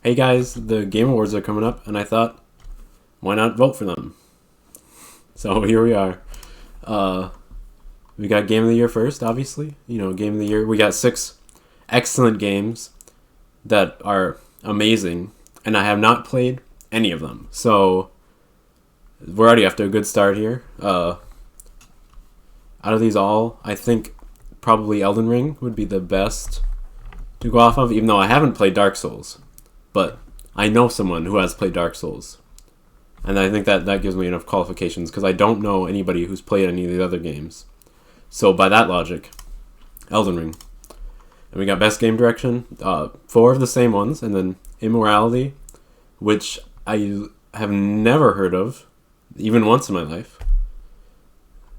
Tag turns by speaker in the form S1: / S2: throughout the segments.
S1: hey guys, the Game Awards are coming up, and I thought, why not vote for them? So here we are. We got Game of the Year first, obviously. Game of the Year. We got 6 excellent games that are amazing, and I have not played any of them. So we're already off to a good start here. Out of these all, I think probably Elden Ring would be the best to go off of, even though I haven't played Dark Souls. But I know someone who has played Dark Souls. And I think that gives me enough qualifications, because I don't know anybody who's played any of the other games. So by that logic, Elden Ring. And we got Best Game Direction, 4 of the same ones, and then Immorality, which I have never heard of, even once in my life.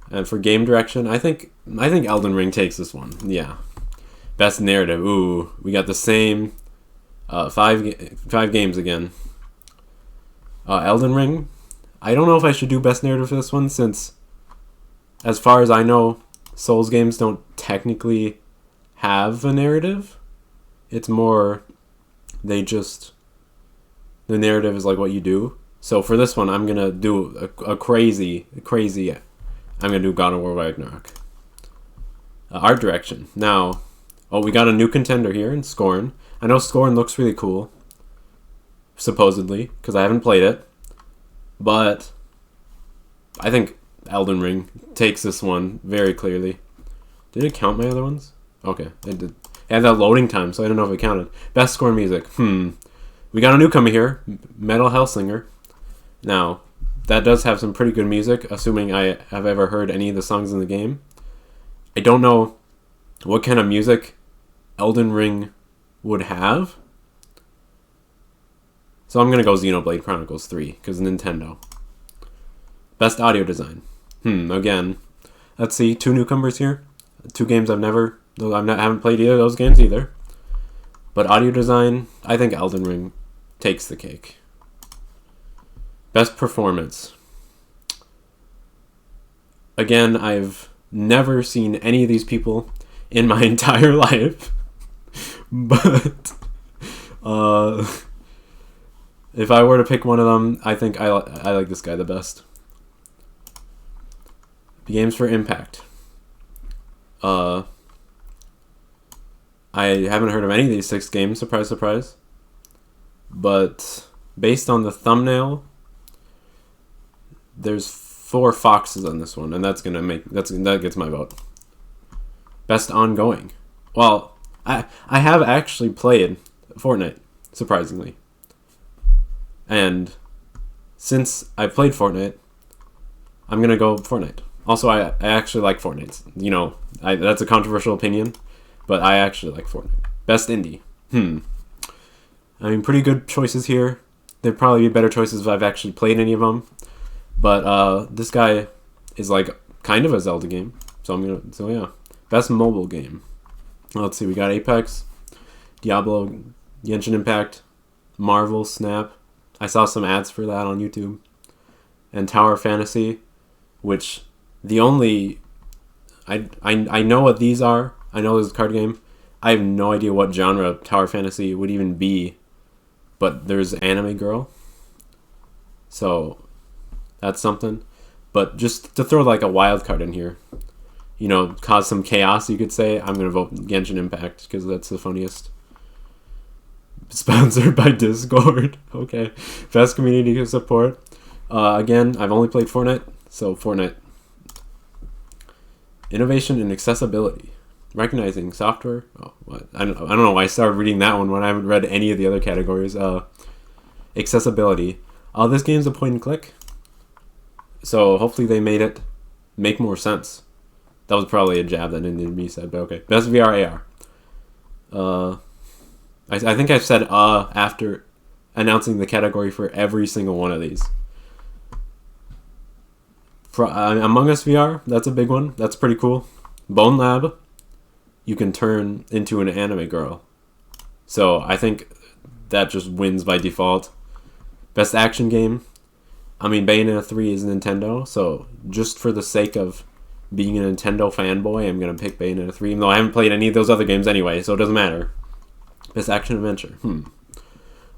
S1: And for Game Direction, I think Elden Ring takes this one. Yeah. Best Narrative. Ooh, we got the same 5 games again. Elden Ring. I don't know if I should do Best Narrative for this one, since, as far as I know, Souls games don't technically have a narrative. It's more, the narrative is like what you do. So for this one, I'm going to do a crazy, I'm going to do God of War Ragnarok. Art Direction. Now, we got a new contender here in Scorn. I know Scorn looks really cool, supposedly, because I haven't played it. But I think Elden Ring takes this one very clearly. Did it count my other ones? Okay, it did. It had that loading time, so I don't know if it counted. Best Score Music. We got a newcomer here, Metal Hellsinger. Now, that does have some pretty good music, assuming I have ever heard any of the songs in the game. I don't know what kind of music Elden Ring would have. So I'm going to go Xenoblade Chronicles 3, because Nintendo. Best Audio Design. Again, let's see, 2 newcomers here. 2 games haven't played either of those games either. But audio design, I think Elden Ring takes the cake. Best Performance. Again, I've never seen any of these people in my entire life. But if I were to pick one of them, I think I like this guy the best. Games for Impact. I haven't heard of any of these 6 games, surprise, surprise. But based on the thumbnail, there's 4 foxes on this one, and that gets my vote. Best Ongoing. Well, I have actually played Fortnite, surprisingly. And since I played Fortnite, I'm going to go Fortnite. Also, I actually like Fortnite. That's a controversial opinion, but I actually like Fortnite. Best Indie. I mean, pretty good choices here. There'd probably be better choices if I've actually played any of them. But this guy is like kind of a Zelda game. So yeah. Best Mobile Game. Let's see, we got Apex, Diablo, Genshin Impact, Marvel Snap. I saw some ads for that on YouTube. And Tower Fantasy, which I know what these are. I know this is a card game. I have no idea what genre Tower Fantasy would even be. But there's Anime Girl. So that's something. But just to throw like a wild card in here, cause some chaos, you could say, I'm going to vote Genshin Impact because that's the funniest. Sponsored by Discord. Okay. Best Community Support. Again, I've only played Fortnite, so Fortnite. Innovation and Accessibility. Recognizing software. What? I don't know why I started reading that one when I haven't read any of the other categories. Accessibility. This game's a point and click. So hopefully they made it make more sense. That was probably a jab that didn't need to be said, but okay. Best VR AR. I think I've said after announcing the category for every single one of these. Among Us VR, that's a big one. That's pretty cool. Bone Lab, you can turn into an anime girl. So I think that just wins by default. Best Action Game. I mean, Bayonetta 3 is Nintendo, so just for the sake of being a Nintendo fanboy, I'm going to pick Bayonetta 3, even though I haven't played any of those other games anyway, so it doesn't matter. Best Action Adventure.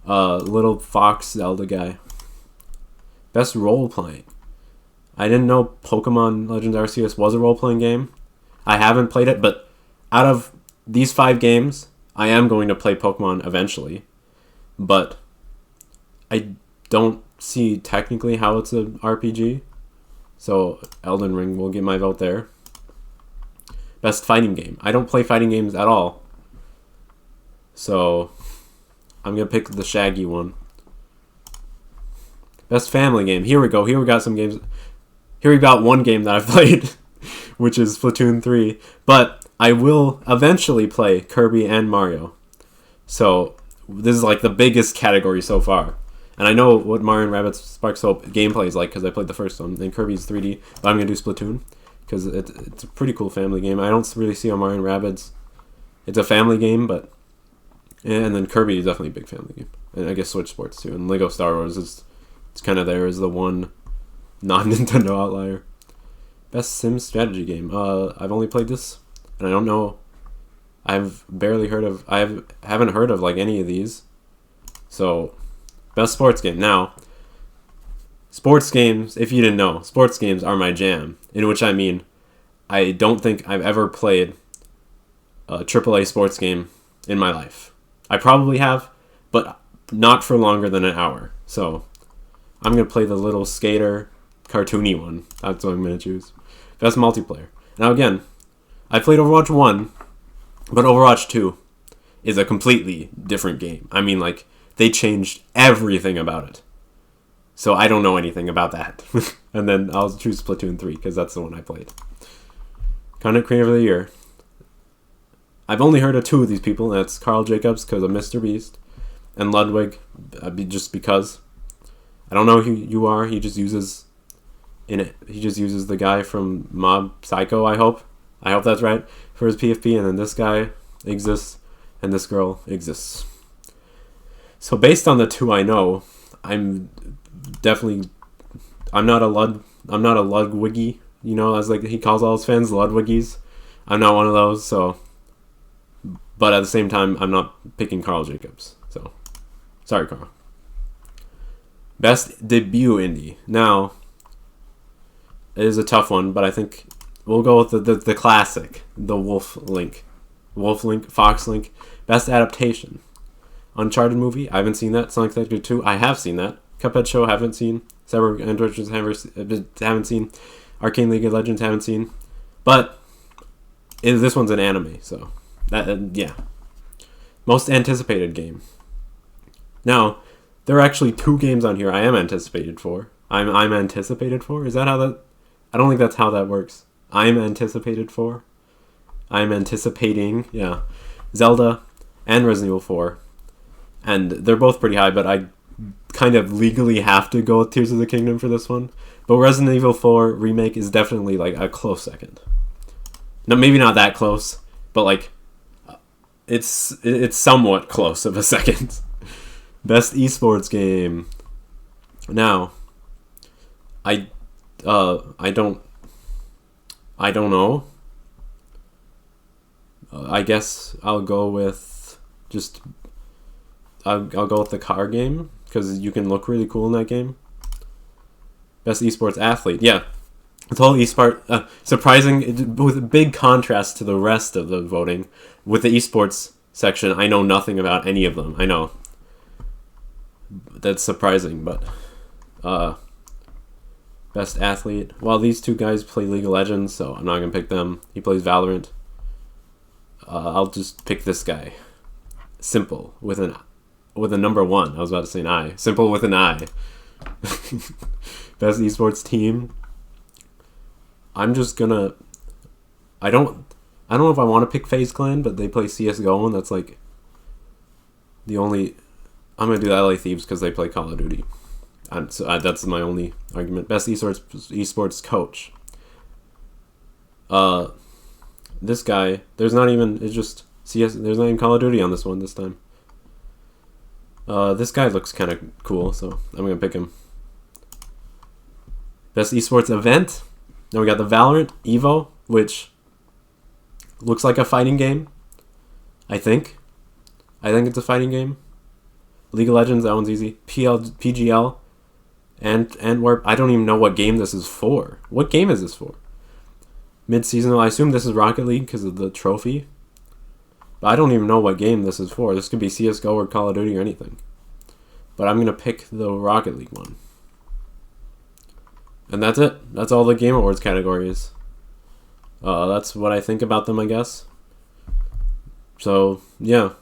S1: Little Fox Zelda guy. Best role playing. I didn't know Pokemon Legends Arceus was a role playing game. I haven't played it, but out of these 5 games, I am going to play Pokemon eventually. But I don't see technically how it's an RPG. So Elden Ring will get my vote there. Best fighting game. I don't play fighting games at all. So I'm going to pick the Shaggy one. Best family game. Here we go. Here we got some games. Here we got one game that I've played, which is Splatoon 3. But I will eventually play Kirby and Mario. So this is like the biggest category so far. And I know what Mario & Rabbids Sparks Hope gameplay is like because I played the first one. And Kirby's 3D. But I'm going to do Splatoon because it's a pretty cool family game. I don't really see how Mario & Rabbids. It's a family game, but... And then Kirby is definitely a big family game. And I guess Switch Sports too. And Lego Star Wars is... It's kind of there as the one non-Nintendo outlier. Best Sims strategy game. I've only played this, and I don't know. I've barely heard of. Haven't heard of like any of these. So, best sports game. Now, sports games. If you didn't know, sports games are my jam. In which I mean, I don't think I've ever played a AAA sports game in my life. I probably have, but not for longer than an hour. So, I'm gonna play the little skater cartoony one. That's what I'm going to choose. Best multiplayer. Now again, I played Overwatch 1, but Overwatch 2 is a completely different game. I mean, like, they changed everything about it. So I don't know anything about that. And then I'll choose Splatoon 3, because that's the one I played. Content Creator of the Year. I've only heard of 2 of these people, and that's Carl Jacobs, because of Mr. Beast, and Ludwig, just because. I don't know who you are, he just uses... He just uses the guy from Mob Psycho, I hope that's right, for his PFP, and then this guy exists, and this girl exists. So based on the 2 I know, I'm not a Ludwiggy, you know, as like he calls all his fans Ludwiggies. I'm not one of those, so, but at the same time, I'm not picking Carl Jacobs, so, sorry, Carl. Best debut indie. Now, it is a tough one, but I think we'll go with the classic, the Wolf Link, Fox Link. Best adaptation. Uncharted movie, I haven't seen that. Sonic the Hedgehog 2, I have seen that. Cuphead Show, haven't seen. Cyber Androids, haven't seen. Arcane League of Legends, haven't seen. But this one's an anime, so that yeah. Most anticipated game. Now, there are actually 2 games on here I am anticipated for. I'm anticipated for? Is that how that... I don't think that's how that works. I'm anticipated for. I'm anticipating, yeah. Zelda and Resident Evil 4. And they're both pretty high, but I kind of legally have to go with Tears of the Kingdom for this one. But Resident Evil 4 Remake is definitely like a close second. No, maybe not that close, but like it's somewhat close of a second. Best esports game. Now, I don't know. I guess I'll go with I'll go with the car game because you can look really cool in that game. Best esports athlete. Yeah, it's all esport. Surprising with a big contrast to the rest of the voting. With the esports section, I know nothing about any of them. I know. That's surprising, but best athlete. Well, these 2 guys play League of Legends, so I'm not gonna pick them. He plays Valorant. I'll just pick this guy. Simple with a number 1. I was about to say an I. Simple with an I. Best esports team. I'm just gonna. I don't know if I want to pick FaZe Clan, but they play CS:GO, and that's like the only. I'm gonna do LA Thieves because they play Call of Duty. So that's my only argument. Best esports coach. This guy. There's not even. It's just CS. There's not even Call of Duty on this one this time. This guy looks kind of cool, so I'm gonna pick him. Best esports event. Now we got the Valorant Evo, which looks like a fighting game. I think it's a fighting game. League of Legends, that one's easy. PGL, and Antwerp. I don't even know what game this is for. What game is this for? Mid-season, I assume this is Rocket League because of the trophy. But I don't even know what game this is for. This could be CSGO or Call of Duty or anything. But I'm going to pick the Rocket League one. And that's it. That's all the Game Awards categories. That's what I think about them, I guess. So, yeah.